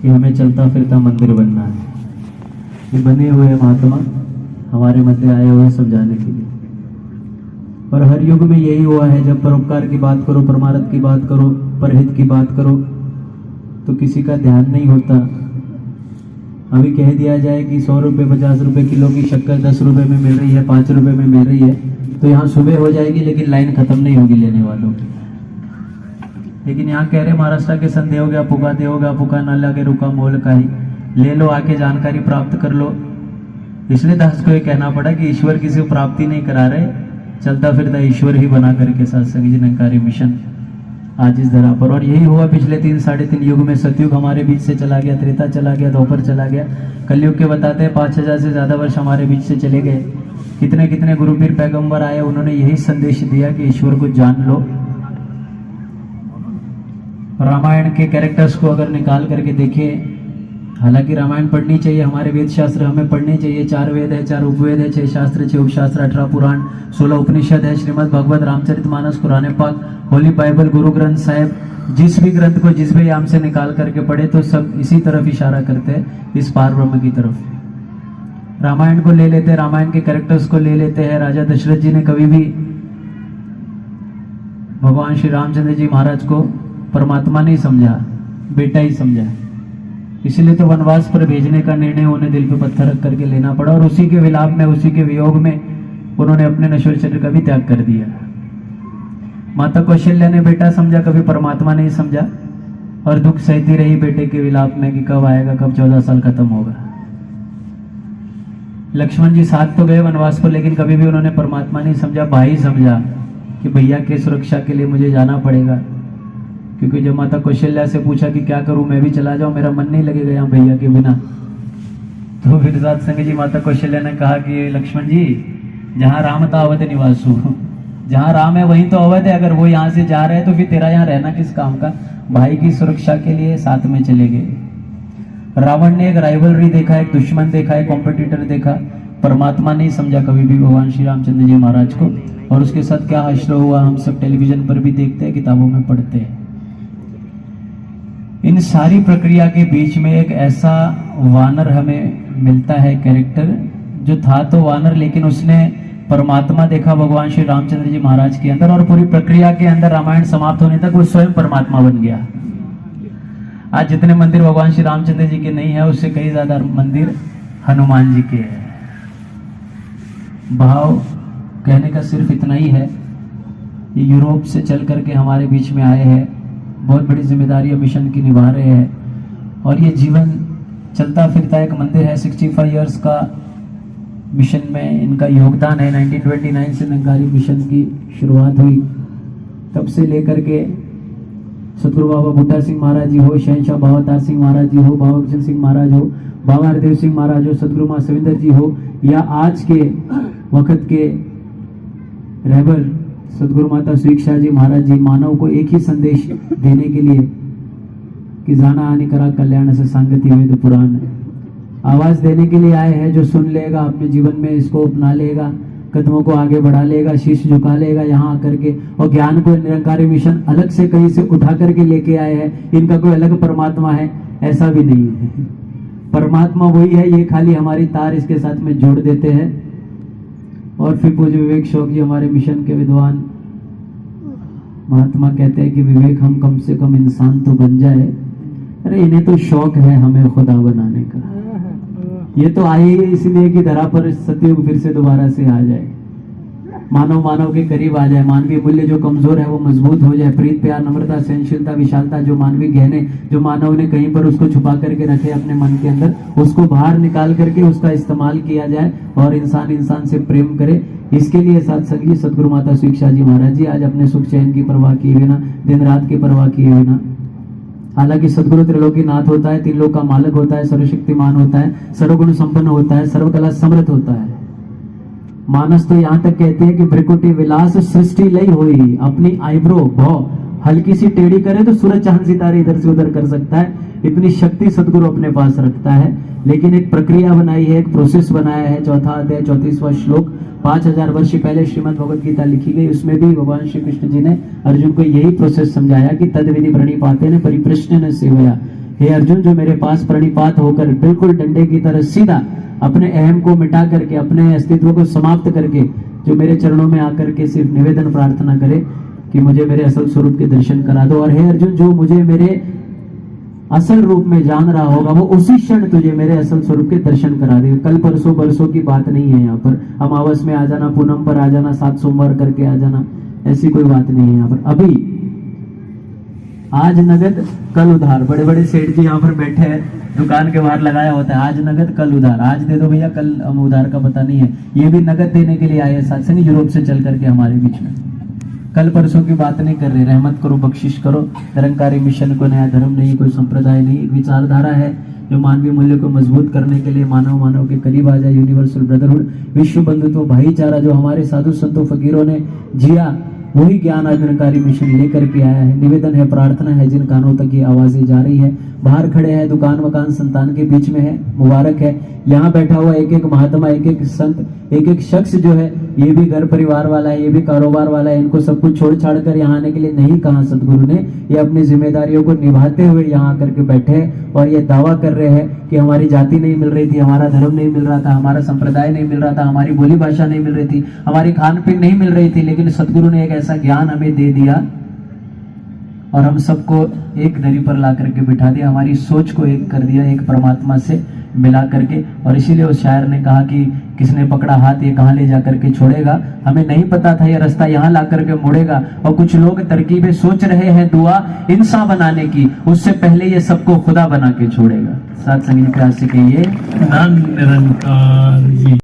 कि हमें चलता फिरता मंदिर बनना है। ये बने हुए महात्मा हमारे मध्य आए हुए समझाने के लिए। और हर युग में यही हुआ है, जब परोपकार की बात करो, परमार्थ की बात करो, परहित की बात करो तो किसी का ध्यान नहीं होता। अभी कह दिया जाए कि 100 रुपये 50 रुपये किलो की शक्कर 10 रुपये में मिल रही है, 5 रुपये में मिल रही है, तो यहाँ सुबह हो जाएगी लेकिन लाइन खत्म नहीं होगी लेने वालों की। लेकिन यहाँ कह रहे महाराष्ट्र के संदेह हो गया, पुका ना लगे रुका मोल का ही, ले लो आके जानकारी प्राप्त कर लो। इसलिए दास को ये कहना पड़ा कि ईश्वर किसी को प्राप्ति नहीं करा रहे, चलता फिरता ईश्वर ही बना करके सत्संग जी निरंकारी मिशन आज इस धरा पर। और यही हुआ पिछले 3 साढ़े 3 युग में। सतयुग हमारे बीच से चला गया, त्रेता चला गया, द्वापर चला गया, कलयुग के बताते हैं 5000 से ज्यादा वर्ष हमारे बीच से चले गए। कितने कितने गुरु पीर पैगंबर आए, उन्होंने यही संदेश दिया कि ईश्वर को जान लो। रामायण के कैरेक्टर्स को अगर निकाल करके देखें, हालांकि रामायण पढ़नी चाहिए, हमारे वेद शास्त्र हमें पढ़ने चाहिए। 4 वेद है, 4 उपवेद है, 6 शास्त्र, 6 उपशास्त्र, 18 पुराण, 16 उपनिषद है, श्रीमद् भगवत, रामचरितमानस, कुरान पाक, होली बाइबल, गुरु ग्रंथ साहिब। जिस भी ग्रंथ को जिस भी याम से निकाल करके पढ़े तो सब इसी तरफ इशारा करते हैं, इस पार ब्रह्म की तरफ। रामायण को ले लेते हैं, रामायण के कैरेक्टर्स को ले लेते हैं। राजा दशरथ जी ने कभी भी भगवान श्री रामचंद्र जी महाराज को परमात्मा नहीं समझा, बेटा ही समझा। इसलिए तो वनवास पर भेजने का निर्णय उन्हें दिल पे पत्थर रख करके लेना पड़ा, और उसी के विलाप में, उसी के वियोग में उन्होंने अपने नश्वर शरीर का भी त्याग कर दिया। माता कौशल्या ने बेटा समझा, कभी परमात्मा नहीं समझा, और दुख सहती रही बेटे के विलाप में कि कब आएगा, कब 14 साल खत्म होगा। लक्ष्मण जी साथ तो गए वनवास पर, लेकिन कभी भी उन्होंने परमात्मा नहीं समझा, भाई समझा कि भैया की सुरक्षा के लिए मुझे जाना पड़ेगा। क्योंकि जब माता कौशल्या से पूछा कि क्या करूं, मैं भी चला जाऊं, मेरा मन नहीं लगेगा यहाँ भैया के बिना, तो फिर सत्संग जी माता कौशल्या ने कहा कि लक्ष्मण जी, जहां राम था अवध निवासु, जहां राम है वहीं तो अवध है। अगर वो यहाँ से जा रहे हैं तो फिर तेरा यहाँ रहना किस काम का। भाई की सुरक्षा के लिए साथ में चले गए। रावण ने एक राइवलरी देखा, एक दुश्मन देखा, एक कॉम्पिटिटर देखा, परमात्मा नहीं समझा कभी भी भगवान श्री रामचंद्र जी महाराज को। और उसके साथ क्या हश्र हुआ हम सब टेलीविजन पर भी देखते हैं, किताबों में पढ़ते हैं। इन सारी प्रक्रिया के बीच में एक ऐसा वानर हमें मिलता है कैरेक्टर, जो था तो वानर लेकिन उसने परमात्मा देखा भगवान श्री रामचंद्र जी महाराज के अंदर, और पूरी प्रक्रिया के अंदर रामायण समाप्त होने तक वो स्वयं परमात्मा बन गया। आज जितने मंदिर भगवान श्री रामचंद्र जी के नहीं है, उससे कई ज्यादा मंदिर हनुमान जी के हैं। भाव कहने का सिर्फ इतना ही है, ये यूरोप से चल करके हमारे बीच में आए हैं, बहुत बड़ी जिम्मेदारी मिशन की निभा रहे हैं, और ये जीवन चलता फिरता एक मंदिर है। 65 इयर्स का मिशन में इनका योगदान है। 1929 से निरंकारी मिशन की शुरुआत हुई, तब से लेकर के सतगुरु बाबा बूटा सिंह महाराज जी हो, शहनशाह बाबा अवतार सिंह महाराज जी हो, बाबा भजन सिंह महाराज हो, बाबा हरदेव सिंह महाराज हो, सतगुरु मां सविंदर जी हो, या आज के वक्त के रहबर सदगुरु माता स्वीक्षा जी महाराज जी, मानव को एक ही संदेश देने के लिए कि जाना आने करा कल्याण से सांगति वेद पुराण, आवाज देने के लिए आए हैं। जो सुन लेगा अपने जीवन में इसको अपना लेगा, कदमों को आगे बढ़ा लेगा, शीश झुका लेगा यहाँ आकर के। और ज्ञान को निरंकारी मिशन अलग से कहीं से उठा करके लेके आए हैं। इनका कोई अलग परमात्मा है ऐसा भी नहीं है, परमात्मा वही है, ये खाली हमारी तार इसके साथ में जोड़ देते हैं। और फिर पूज्य विवेक शौक जी हमारे मिशन के विद्वान महात्मा कहते हैं कि विवेक हम कम से कम इंसान तो बन जाए। अरे इन्हें तो शौक है हमें खुदा बनाने का, ये तो आए इसलिए कि धरा पर सतयुग फिर से दोबारा से आ जाए, मानव के करीब आ जाए, मानवीय मूल्य जो कमजोर है वो मजबूत हो जाए, प्रीत प्यार नम्रता सहनशीलता विशालता जो मानवीय गहने जो मानव ने कहीं पर उसको छुपा करके रखे अपने मन के अंदर, उसको बाहर निकाल करके उसका इस्तेमाल किया जाए और इंसान से प्रेम करे। इसके लिए सत्संगी सतगुरु माता स्वीक्षा जी महाराज जी आज अपने सुख चैन की परवाह किए बिना, दिन रात की परवाह किए बिना, हालांकि सदगुरु त्रिलोकीनाथ होता है, त्रिलोक का मालिक होता है, सर्वशक्तिमान होता है, सर्वगुण संपन्न होता है, सर्वकला समृद्ध होता है। मानस तो यहाँ तक कहते हैं कि भ्रिकुटी विलास सृष्टि लई होई, अपनी आईब्रो भौ हल्की सी टेढ़ी करे तो सूरज चांद सितारे इधर से उधर कर सकता है, इतनी शक्ति सदगुरु अपने पास रखता है। लेकिन एक प्रक्रिया बनाई है, एक प्रोसेस बनाया है। 4वां अध्याय 34वां श्लोक 5000 वर्ष पहले श्रीमद् भगवद गीता लिखी गई, उसमें भी भगवान श्री कृष्ण जी ने अर्जुन को यही प्रोसेस समझाया कि तद विधि प्रणिपाते ने परिप्रश्न न सेवया, हे अर्जुन, जो मेरे पास प्रणिपात होकर बिल्कुल डंडे की तरह सीधा अपने अहम को मिटा करके, अपने अस्तित्व को समाप्त करके, जो मेरे चरणों में आकर के सिर्फ निवेदन प्रार्थना करे कि मुझे मेरे असल स्वरूप के दर्शन करा दो। और हे अर्जुन, जो मुझे मेरे असल रूप में जान रहा होगा वो उसी क्षण तुझे मेरे असल स्वरूप के दर्शन करा देगा। कल परसों बरसों की बात नहीं है यहाँ पर, अमावस में आ जाना, पूनम पर आ जाना, 7 सोमवार करके आ जाना, ऐसी कोई बात नहीं है यहाँ पर। अभी आज नगद कल उधार, बड़े बड़े सेठ जी यहाँ पर बैठे हैं, दुकान के बाहर लगाया होता है आज नगद कल उधार, आज दे दो भैया, कल हम उधार का पता नहीं है। ये भी नगद देने के लिए आए हैं सत्संग, यूरोप से चल करके हमारे बीच में। कल परसों की बात नहीं कर रहे, रहमत करो, बख्शिश करो। निरंकारी मिशन को नया धर्म नहीं, कोई संप्रदाय नहीं, एक विचारधारा है जो मानवीय मूल्य को मजबूत करने के लिए मानव के करीब आ जाए। यूनिवर्सल ब्रदरहुड, विश्व बंधुत्व, भाईचारा जो हमारे साधु संतों फकीरों ने जिया, वही ज्ञान आज निरंकारी मिशन लेकर के आया है। निवेदन है, प्रार्थना है, जिन कानों तक ये आवाजें जा रही है, बाहर खड़े हैं, दुकान मकान संतान के बीच में है, मुबारक है। यहाँ बैठा हुआ एक एक महात्मा, एक एक संत, एक एक शख्स जो है, ये भी घर परिवार वाला है, ये भी कारोबार वाला है। इनको सब कुछ छोड़ छाड़ कर यहाँ आने के लिए नहीं कहा सदगुरु ने, ये अपनी जिम्मेदारियों को निभाते हुए यहाँ आकर के बैठे हैं और ये दावा कर रहे हैं कि हमारी जाति नहीं मिल रही थी, हमारा धर्म नहीं मिल रहा था, हमारा संप्रदाय नहीं मिल रहा था, हमारी बोली भाषा नहीं मिल रही थी, हमारी खान पीन नहीं मिल रही थी, लेकिन सदगुरु ने एक ऐसा ज्ञान हमें दे दिया और हम सबको एक दरी पर ला करके बिठा दिया, हमारी सोच को एक कर दिया, एक परमात्मा से मिला करके। और इसीलिए उस शायर ने कहा कि किसने पकड़ा हाथ ये कहाँ ले जा करके छोड़ेगा। हमें नहीं पता था ये रास्ता यहाँ ला करके मुड़ेगा, और कुछ लोग तरकीबें सोच रहे हैं दुआ इंसान बनाने की, उससे पहले ये सबको खुदा बना के छोड़ेगा। साथ संगीत से कहिए निरंकार जी।